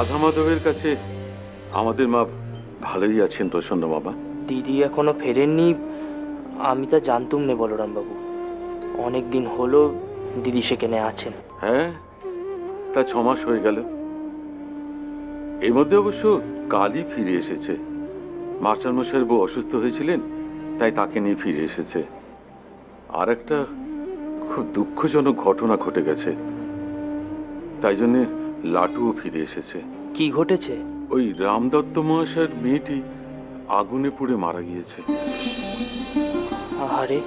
রাধা মাধবের কাছে আমাদের মা ভালোই আছেন প্রসন্ন বাবা। দিদি এখনো ফেরেননি আমি তা জানতুম নে বলরাম বাবু। অনেক দিন হলো দিদি সেখানে আছেন। হ্যাঁ, তা 6 মাস হয়ে গেল। এর মধ্যে অবশ্য কালই ফিরে এসেছে। মাস্টার মশাইয়ের বউ অসুস্থ হয়েছিলেন, তাই তাকে নিয়ে ফিরে এসেছে। আর একটা খুব দুঃখজনক ঘটনা ঘটে গেছে, তাই জন্যে লাটুও ফিরে এসেছে। কি ঘটেছে? ওই রামদত্ত মহাশয়ের মেয়েটি আগুনে পুড়ে মারা গিয়েছে। আরে,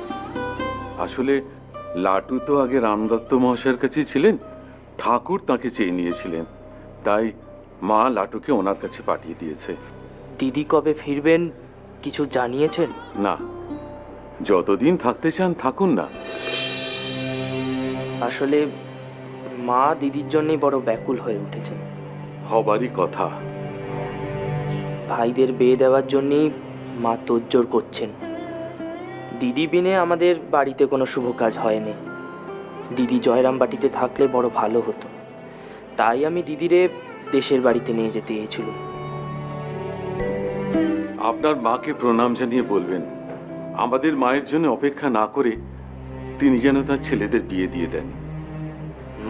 আসলে লাটু তো আগে রামদত্ত মহাশয়ের কাছেই ছিলেন, ঠাকুর তাকে চেয়ে নিয়েছিলেন, তাই মা লাটুকে ওনার কাছে পাঠিয়ে দিয়েছে। দিদি কবে ফিরবেন কিছু জানিয়েছেন? না, যতদিন থাকতে চান থাকুন না। আসলে মা দিদির জন্যই বড় ব্যাকুল হয়ে উঠেছেন। হবারই কথা। ভাইদের বিয়ে দেওয়ার জন্যই মা তোড়জোড় করছেন। দিদি বিনে আমাদের বাড়িতে কোনো শুভ কাজ হয়নি। দিদি জয়রামবাটিতে থাকলে বড় ভালো হতো, তাই আমি দিদিরে দেশের বাড়িতে নিয়ে যেতে চেয়েছিল। আপনার মাকে প্রণাম জানিয়ে বলবেন আমাদের মায়ের জন্য অপেক্ষা না করে তিনি যেন তার ছেলেদের বিয়ে দিয়ে দেন।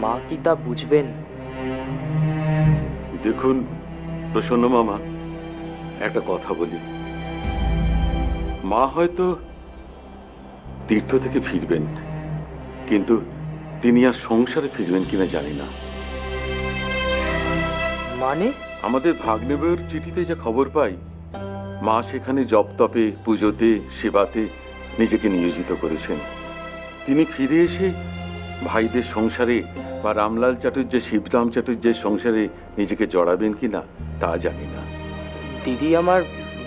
মা কি তা বুঝবেন? দেখুন প্রসন্ন মামা, একটা কথা বলি। মা হয়তো তীর্থ থেকে ফিরবেন, কিন্তু তিনি আর সংসারে ফিরবেন কিনা জানি না। মানে? আমাদের ভাগ্নেবের চিঠিতে যা খবর পাই, মা সেখানে জপতপে, পুজোতে, সেবাতে নিজেকে নিয়োজিত করেছেন। তিনি ফিরে এসে ভাইদের সংসারে বা রামলাল চাটুর্য, শিবরাম চাটুর্যের সংসারে নিজেকে জড়াবেন কিনা তা জানি না। দিদি আমার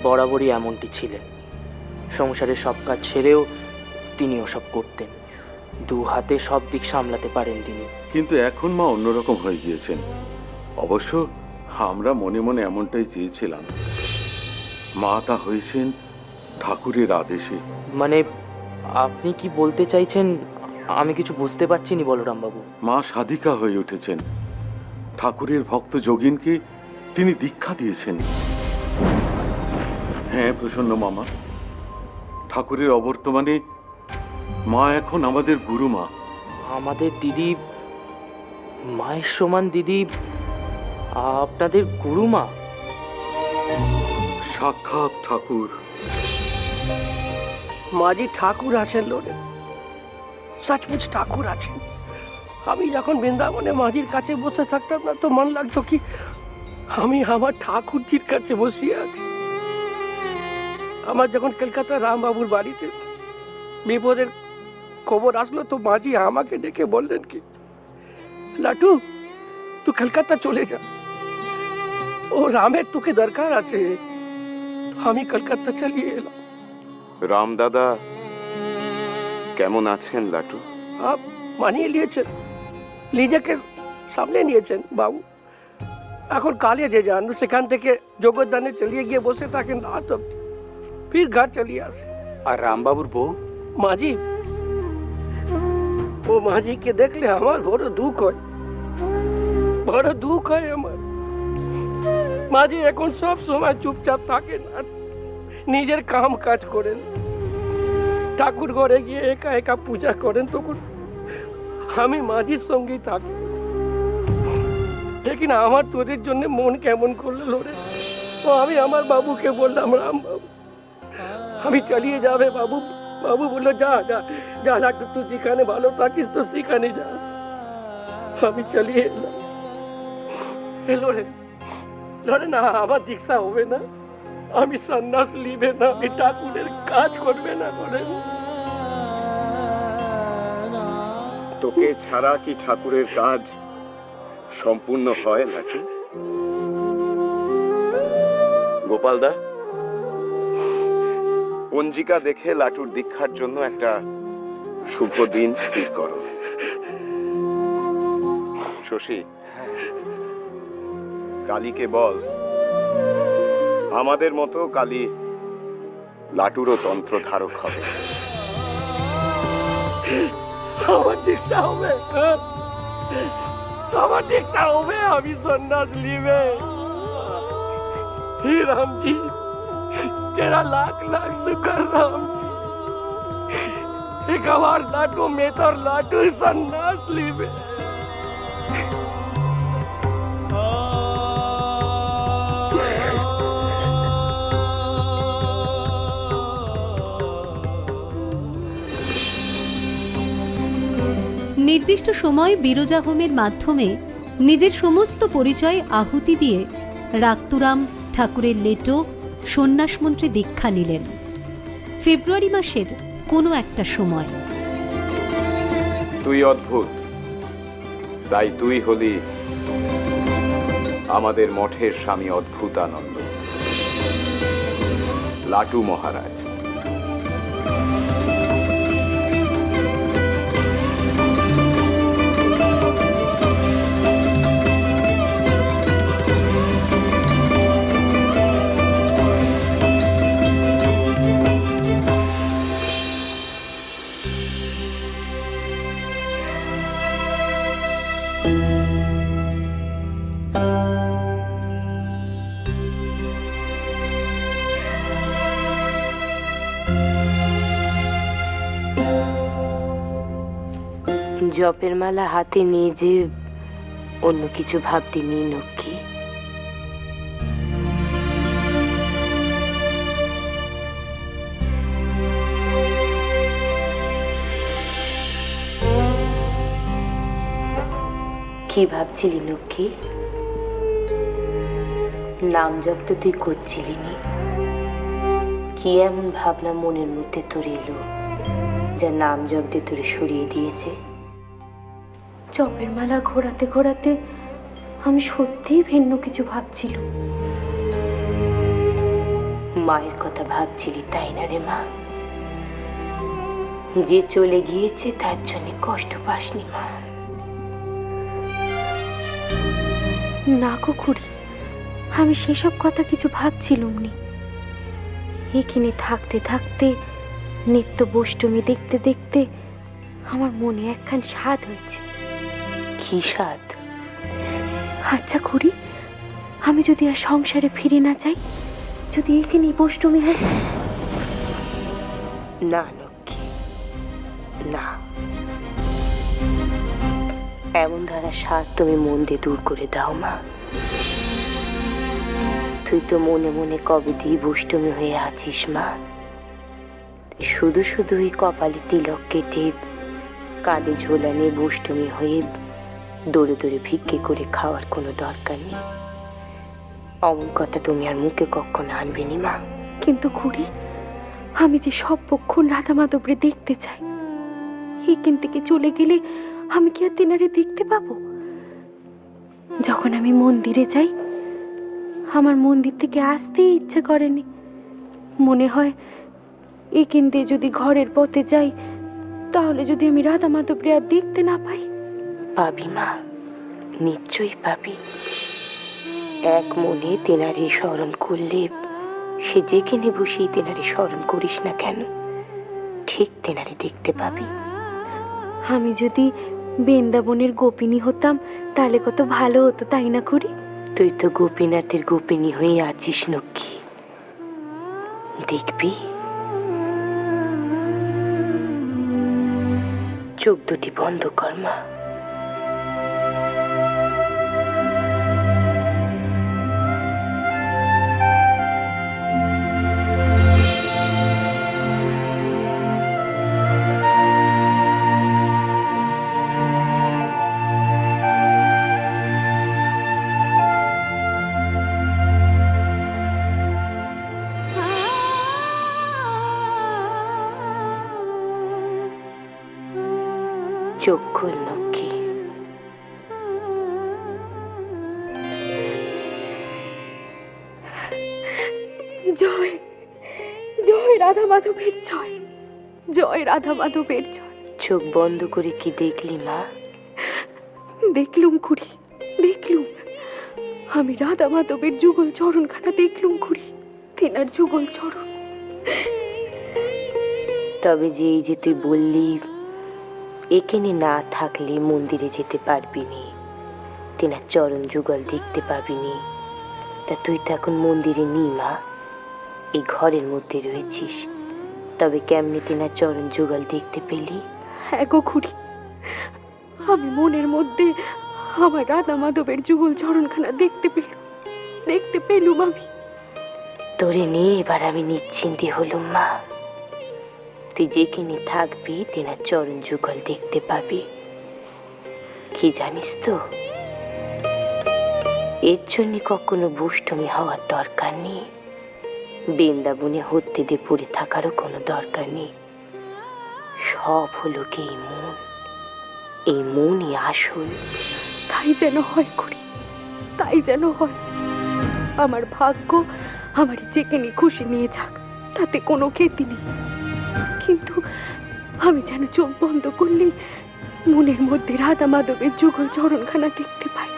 বরাবরই এমনটি ছিলেন। সংসারের সব কাজ ছেড়েও তিনি ওসব করতেন। দু হাতে সব দিক সামলাতে পারেন তিনি। কিন্তু এখন মা অন্যরকম হয়ে গিয়েছেন। অবশ্য আমরা মনে মনে এমনটাই চেয়েছিলাম। মা তা হয়েছেন ঠাকুরের আদেশে। মানে আপনি কি বলতে চাইছেন? আমি কিছু বুঝতে পারছি নি বলরাম বাবু। মা সাধিকা হয়ে উঠেছেন। ঠাকুরের ভক্ত যোগিনকে তিনি দীক্ষা দিয়েছেন। হ্যাঁ প্রসন্ন মামা, ঠাকুরের অবর্তমানে মা এখন আমাদের গুরুমা। আমাদের দিদি মায়ের সমান। দিদি আপনাদের গুরুমা? সাক্ষাৎ ঠাকুর। মাঝি ঠাকুর আছেন লোরে, সচমুচ ঠাকুর আছেন। আমি যখন বৃন্দাবনে মাঝির কাছে বসে থাকতাম না, তো মন লাগতো কি আমি আমার ঠাকুরজির কাছে বসিয়ে আছি। আমার যখন কলকাতা রামবাবুর বাড়িতে বিপদের খবর আসলো, তো মাঝি আমাকে ডেকে বললেন কি, লাটু তুই কলকাতা চলে যা, ও রামের তোকে দরকার আছে। তো আমি কলকাতা চালিয়ে এলাম। রাম দাদা কেমন আছেন লাটু? आप মানিয়ে নিয়েছেন, নিজেকে সামনে নিয়েছেন বাবু। এখন কলেজে যান, সেখান থেকে যোগদানে চলিয়ে গিয়ে বসে থাকেন রাত অব্দি, ফির ঘর চলিয়ে আসে। আর রামবাবুর বউ? মাঝি, ও মাঝিকে দেখলে আমার বড় দুঃখ হয়, বড় দুঃখ হয় আমার। মাঝি এখন সব সময় চুপচাপ থাকেন আর নিজের কাম কাজ করেন। ঠাকুর ঘরে গিয়ে একা একা পূজা করেন। তখন আমি মাঝির সঙ্গেই থাকি। দেখি না আমার তোদের জন্য মন কেমন করলো লোরে। তো আমি আমার বাবুকে বললাম, রাম বাবু আমি চালিয়ে যাবে বাবু। বাবু বললো যা যা যা লাটু, তুই যেখানে ভালো থাকিস তো সেখানে যা। আমি চালিয়ে এলাম। লোরে লোরে না, আমার দীক্ষা হবে না, আমি সন্ন্যাস লিবে না, আমি ঠাকুরের কাজ করবে না করে। তোকে ছাড়া কি ঠাকুরের কাজ সম্পূর্ণ হয় লাটু? গোপালদা, পঞ্জিকা দেখে লাটুর দীক্ষার জন্য একটা শুভ দিন স্থির করো। শশী, কালীকে বল আমাদের মতো কালী লাটুরও তন্ত্র ধারক হবে। আমার দীক্ষা হবে, আমার देखता हूँ मैं अभी सन्यास ली में। हे राम जी, तेरा लाख लाख शुक्र राम जी। एक बार लाटू में तो लाटू सन्यास ली में। নির্দিষ্ট সময় বিরজা হোমের মাধ্যমে নিজের সমস্ত পরিচয় আহুতি দিয়ে রাক্তুরাম ঠাকুরের লেটো সন্ন্যাস মন্ত্রে দীক্ষা নিলেন ফেব্রুয়ারি মাসের কোনো একটা সময়। তুই অদ্ভুত, তাই তুই হলি আমাদের মঠের স্বামী অদ্ভুতানন্দ, লাটু মহারাজ। জপের মালা হাতে নিয়ে যে অন্য কিছু ভাবতে নি নক্ষী। কি ভাবছিলি নক্ষী? নাম জপ তো তুই করছিলি নি, কি এমন ভাবনা মনের মধ্যে তোর এলো যা নাম জপ দিয়ে তোরে সরিয়ে দিয়েছে? জপের মালা ঘোরাতে ঘোরাতে আমি সত্যিই ভিন্ন কিছু ভাবছিলাম। মায়ের কথা ভাবছিলি তাই না রে মা? যে চলে গিয়েছে তার জন্য কষ্ট পাসনি মা? না গো খুড়ি, আমি সেসব কথা কিছু ভাবছিলাম নি। এখানে থাকতে থাকতে নিত্য বৈষ্টমী দেখতে দেখতে আমার মনে একখান স্বাদ হয়েছে। কি স্বাদ? আচ্ছা খুড়ি, আমি যদি আর সংসারে ফিরে না যাই, যদি এখানেই বৈষ্টমী হয়? না লক্ষ্মী, না। এমন ধারা স্বাদ তুমি মন দিয়ে দূর করে দাও মা। তুই তো মনে মনে কবে দিয়ে বৈষ্টমী হয়ে আছিস মা। শুধু শুধু ওই কপালে তিলক কেটে কাঁধে ঝোলা নিয়ে বৈষ্টমী হয়ে দৌড়ে দৌড়ে ভিক্ষে করে খাওয়ার কোনো দরকার নেই। অমন কথা তুমি আর মুখে কখনো আনবে নি মা। কিন্তু খুড়ি, আমি যে সব পক্ষণ রাধা মাধবরে দেখতে চাই। এখান থেকে চলে গেলে আমি কি আর তেনারে দেখতে পাবো? যখন আমি মন্দিরে যাই, আমার মন্দির থেকে আসতেই ইচ্ছা করেনি। মনে হয় এখান দিয়ে যদি ঘরের পথে যাই, তাহলে যদি আমি রাধা মাধবরে আর দেখতে না পাই। পাবি মা, নিশ্চয়ই পাবি। এক মনে তেনারে স্মরণ করলে সে যেখানে বসেই তেনারে স্মরণ করিস না কেন, ঠিক তেনারে দেখতে পাবি। আমি যদি বৃন্দাবনের গোপিনী হতাম তাহলে কত ভালো হতো, তাই না খুড়ি? তুই তো গোপীনাথের গোপিনী হয়ে আছিস নক্ষী, দেখবি। চোখ দুটি বন্ধ কর মা। চোখ খুল লক্ষ্মী। জয় জয় রাধা মাধবের জয়, জয় রাধা মাধবের জয়। চোখ বন্ধ করে কি দেখলি মা? দেখলুম খুড়ি, দেখলুম। আমি রাধা মাধবের যুগল চরণখানা দেখলুম খুড়ি, তেনার যুগল চরণ। তবে যে এই যে তুই বললি এখানে না থাকলে মন্দিরে যেতে পারবি নি, তেনার চরণ যুগল দেখতে পাবিনি। তা তুই তো এখন মন্দিরে নি মা, এই ঘরের মধ্যে রয়েছিস, তবে কেমনে তেনার চরণ যুগল দেখতে পেলি? হ্যাঁ গো খুড়ি, আমি মনের মধ্যে আমার রাধা মাধবের যুগল চরণখানা দেখতে পেলুম আমি। তোরে নিয়ে এবার আমি নিশ্চিন্তি হলুম মা। তুই যেখানে থাকবি তেনার চরণ যুগল দেখতে পাবি। কি জানিস তো, এর জন্য কখনো বুষ্টমি হওয়ার দরকার নেই, বৃন্দাবনে হত্যে দিয়ে পড়ে থাকারও কোনো দরকার নেই। সব হলো কি এই মনই আসল। তাই যেন হয় খুড়ি, তাই যেন হয়। আমার ভাগ্য আমার যেখানে খুশি নিয়ে যাক, তাতে কোনো ক্ষতি নেই। কিন্তু আমি যেন চোখ বন্ধ করলেই মনের মধ্যে রাধা মাধবের যুগল চরণখানা দেখতে পাই।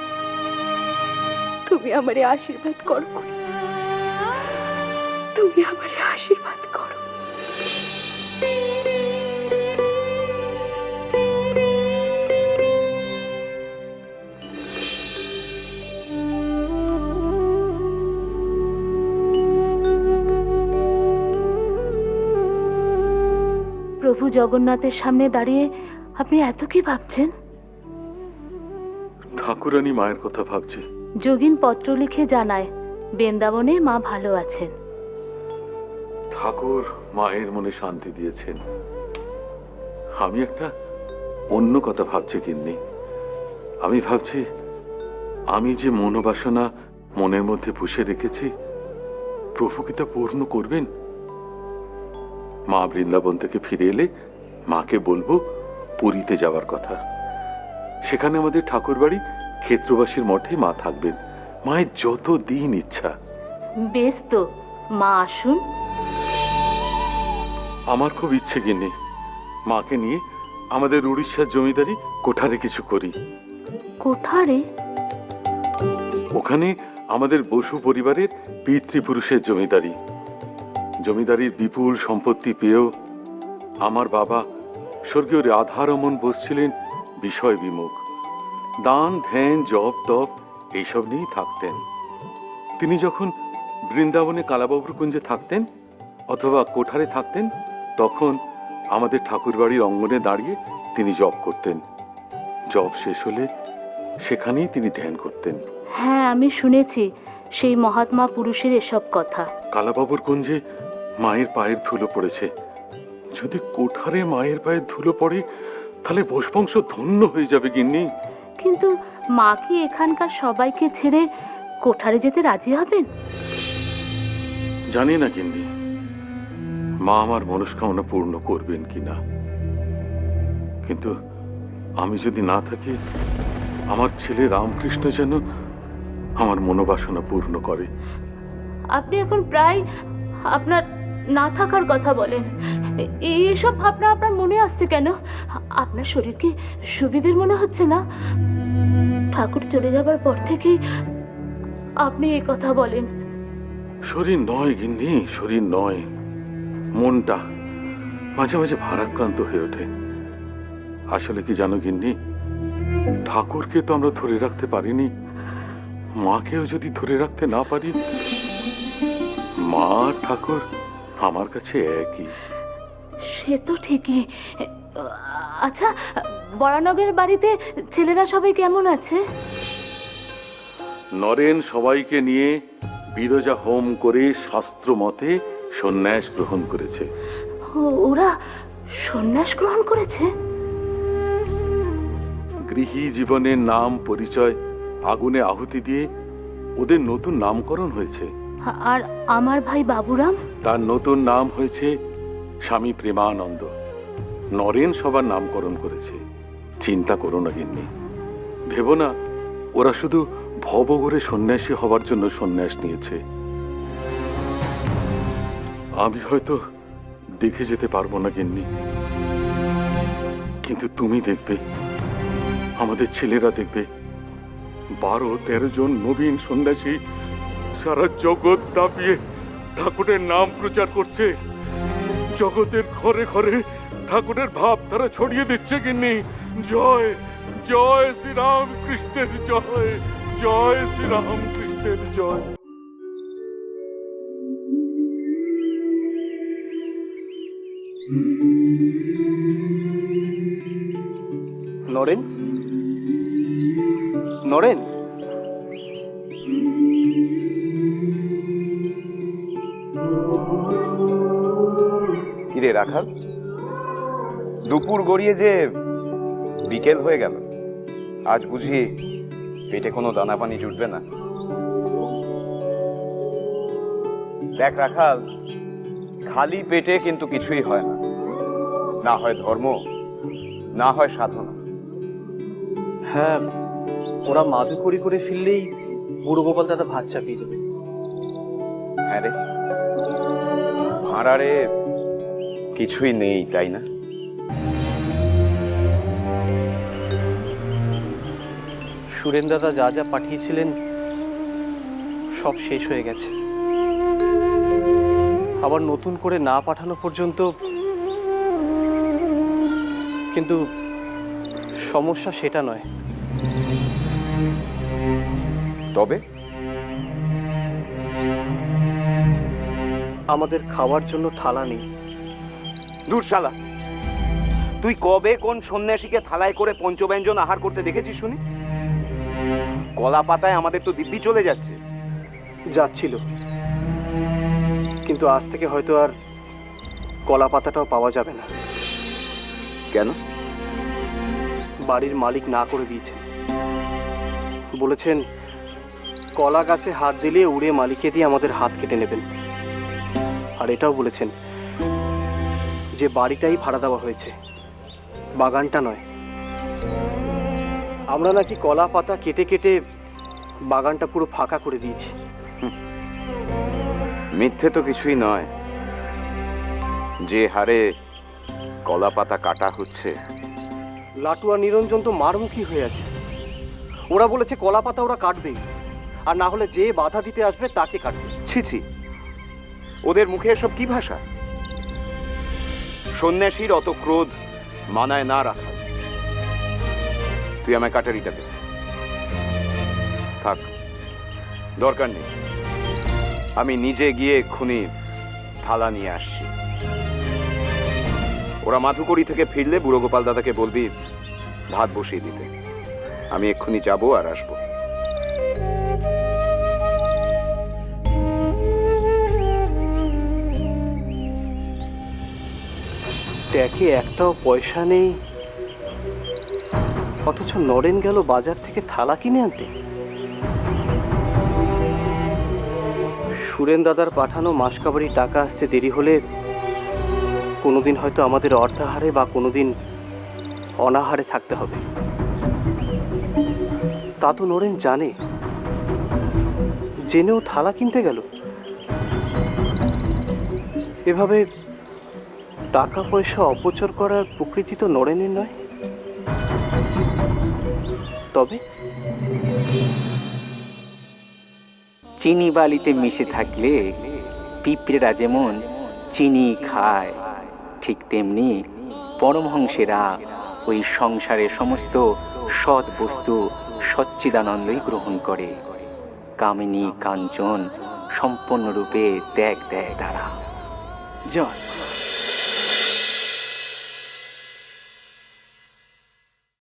তুমি আমারে আশীর্বাদ করো খুড়ি, তুমি আমারে আশীর্বাদ করো। প্রভু জগন্নাথের সামনে দাঁড়িয়ে আপনি এত কি ভাবছেন? ঠাকুরানী মায়ের কথা ভাবছি। যোগিন পত্র লিখে জানায় বৃন্দাবনে মা ভালো আছেন। ঠাকুর মায়ের মনে শান্তি দিয়েছেন। আমি একটা অন্য কথা ভাবছি গিন্নি। আমি ভাবছি আমি যে মনোবাসনা মনের মধ্যে পুষে রেখেছি, প্রভু কি তা পূর্ণ করবেন? মা বৃন্দাবন থেকে ফিরে এলে মাকে বলবো পুরীতে যাওয়ার কথা। সেখানে আমাদের ঠাকুর বাড়ি ক্ষেত্রবাসীর মঠে মা থাকবেন। মায়ের যত দিন ইচ্ছা। বেশ তো, মা আসুন। আমার খুব ইচ্ছে গিন্নি, মাকে নিয়ে আমাদের উড়িষ্যার জমিদারি কোঠারে কিছু করি। কোঠারে? ওখানে আমাদের বসু পরিবারের পিতৃপুরুষের জমিদারি। জমিদারির বিপুল সম্পত্তি পেয়েও আমার বাবা স্বর্গীয় রাধারমন বোস ছিলেন বিষয় বিমুখ। দান ধ্যান জপ তপ এইসব নিয়েই থাকতেন। তিনি যখন বৃন্দাবনে কালাবাবুর কুঞ্জে থাকতেন অথবা কোঠারে থাকতেন, তখন আমাদের ঠাকুরবাড়ির অঙ্গনে দাঁড়িয়ে তিনি জপ করতেন। জপ শেষ হলে সেখানেই তিনি ধ্যান করতেন। হ্যাঁ, আমি শুনেছি সেই মহাত্মা পুরুষের এসব কথা। কালাবাবুর কুঞ্জে মায়ের পায়ের ধুলো পড়েছে। যদি কোঠারে মায়ের পায়ের ধুলো পড়ে তাহলে বংশ ধন্য হয়ে যাবে গিন্নি। কিন্তু মা কি এখানকার সবাইকে ছেড়ে কোঠারে যেতে রাজি হবেন? জানি না গিন্নি, মা আমার মনস্কামনা পূর্ণ করবেন কিনা। কিন্তু আমি যদি না থাকি, আমার ছেলে রামকৃষ্ণ যেন আমার মনোবাসনা পূর্ণ করে। আপনি এখন প্রায় আপনার না থাকার কথা বলেন। এইসব ভাবনা আপনার মনে আসছে কেন? আপনার শরীর কি সুবিধের মনে হচ্ছে না? ঠাকুর চলে যাবার পর থেকেই আপনি এই কথা বলেন। শরীর নয় গিন্নি, শরীর নয়, মনটা মাঝে মাঝে ভারাক্রান্ত হয়ে ওঠে। আসলে কি জানো গিন্নি, ঠাকুরকে তো আমরা ধরে রাখতে পারিনি, মাকেও যদি ধরে রাখতে না পারি, মা ঠাকুর আমার কাছে একই। সে তো ঠিকই। আচ্ছা, বরানগরের বাড়িতে ছেলেরা সবাই কেমন আছে? নরেন সবাইকে নিয়ে বিরজা হোম করে শাস্ত্র মতে সন্ন্যাস গ্রহণ করেছে। ওরা সন্ন্যাস গ্রহণ করেছে? গৃহী জীবনের নাম পরিচয় আগুনে আহুতি দিয়ে ওদের নতুন নামকরণ হয়েছে। আর আমার ভাই বাবুরাম? তার নতুন নাম হয়েছে স্বামী প্রেমানন্দ। নরেন সবার নামকরণ করেছে। চিন্তা করো না গিন্নি, ভেবো না ওরা শুধু ভবঘুরে সন্ন্যাসী হবার জন্য সন্ন্যাস নিয়েছে। আমি হয়তো দেখে যেতে পারবো না গিন্নি, কিন্তু তুমি দেখবে, আমাদের ছেলেরা দেখবে, 12-13 জন নবীন সন্ন্যাসী সারা জগৎ দাপিয়ে ঠাকুরের নাম প্রচার করছে। জগতের ঘরে ঘরে ঠাকুরের ভাব তারা ছড়িয়ে দিচ্ছে গিন্নি। জয় জয় শ্রীরাম কৃষ্ণের জয়, জয় শ্রীরাম কৃষ্ণের জয়। নরেন, নরেন, কিরে রাখাল, দুপুর গড়িয়ে যে বিকেল হয়ে গেল, আজ বুঝি পেটে কোনো দানা পানি জুটবে না? দেখ রাখাল, খালি পেটে কিন্তু কিছুই হয় না, না হয় ধর্ম, না হয় সাধনা। হ্যাঁ, ওরা মাধুকরি করে ফিরলেই বুড়ো গোপাল দাদা ভাত চাপিয়ে দেবে। হ্যাঁ রে, ভাঁড়ারে কিছুই নেই, তাই না? সুরেন দাদা যা যা পাঠিয়েছিলেন সব শেষ হয়ে গেছে। আবার নতুন করে না পাঠানো পর্যন্ত। কিন্তু সমস্যা সেটা নয়। তবে আমাদের খাওয়ার জন্য থালা নেই। দূর শালা, তুই কবে কোন সন্ন্যাসীকে থালায় করে পঞ্চব্যঞ্জন আহার করতে দেখেছিস শুনি? কলা পাতায় আমাদের তো দিব্যি চলে যাচ্ছে। যাচ্ছিল, কিন্তু আজ থেকে হয়তো আর কলা পাতাটাও পাওয়া যাবে না। কেন? বাড়ির মালিক না করে দিয়েছেন। বলেছেন কলা গাছে হাত দিলে উড়ে মালিকে দিয়ে আমাদের হাত কেটে নেবেন। আর এটাও বলেছেন যে বাড়িটাই ভাড়া দেওয়া হয়েছে, বাগানটা নয়। আমরা নাকি কলা পাতা কেটে কেটে বাগানটা পুরো ফাঁকা করে দিয়েছি। মিথ্যে তো কিছুই নয়। যে হারে কলা পাতা কাটা হচ্ছে। লাটু আর নিরঞ্জন তো মারমুখী হয়ে আছে। ওরা বলেছে কলা পাতা ওরা কাটবেই, আর না হলে যে বাধা দিতে আসবে তাকে কাটবে। ছি ছি, ওদের মুখে এসব কি ভাষা? সন্ন্যাসীর অত ক্রোধ মানায় না রাখা। তুই আমায় কাটারিটা দে। থাক, দরকার নেই। আমি নিজে গিয়ে এক্ষুনি থালা নিয়ে আসছি। ওরা মাধুকরি থেকে ফিরলে বুড়ো গোপাল দাদাকে বলবি ভাত বসিয়ে দিতে। আমি এক্ষুনি যাবো আর আসবো। দেখে একটাও পয়সা নেই, অথচ নরেন গেল বাজার থেকে থালা কিনে আনতে। সুরেন দাদার পাঠানো মাসকাবারি টাকা আসতে দেরি হলে কোনোদিন হয়তো আমাদের অর্ধাহারে বা কোনোদিন অনাহারে থাকতে হবে। তা তো নরেন জানে, জেনেও থালা কিনতে গেল। এভাবে টাকা পয়সা অপচয় করার প্রকৃতি তো নরেনের নয়। তবে চিনি বালিতে মিশে থাকলে পিঁপড়েরা যেমন চিনি খায়, ঠিক তেমনি পরমহংসেরা ওই সংসারের সমস্ত সৎ বস্তু সচ্চিদানন্দই গ্রহণ করে। কামিনী কাঞ্চন সম্পূর্ণরূপে ত্যাগ দেয় তারা। জয়।